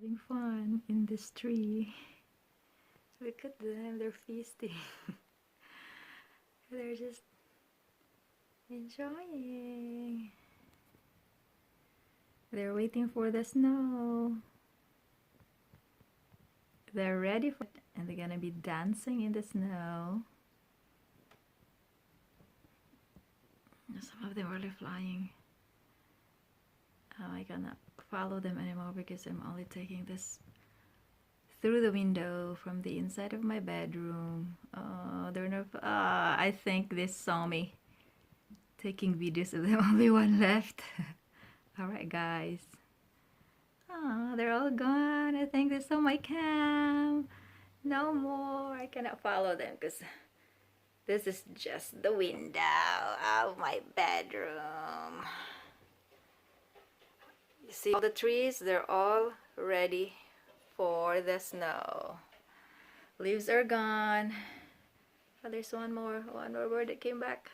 Having fun in this tree. Look at them, they're feasting. They're just enjoying. They're waiting for the snow. They're ready for it, and they're gonna be dancing in the snow. Some of them are really flying. I cannot follow them anymore because I'm only taking this through the window from the inside of my bedroom. Oh, they're not. I think they saw me taking videos of them. Only one left. Alright, guys. They're all gone. I think they saw my cam. No more. I cannot follow them because this is just the window of my bedroom. You see all the trees? They're all ready for the snow. Leaves are gone. Oh, there's one more bird that came back.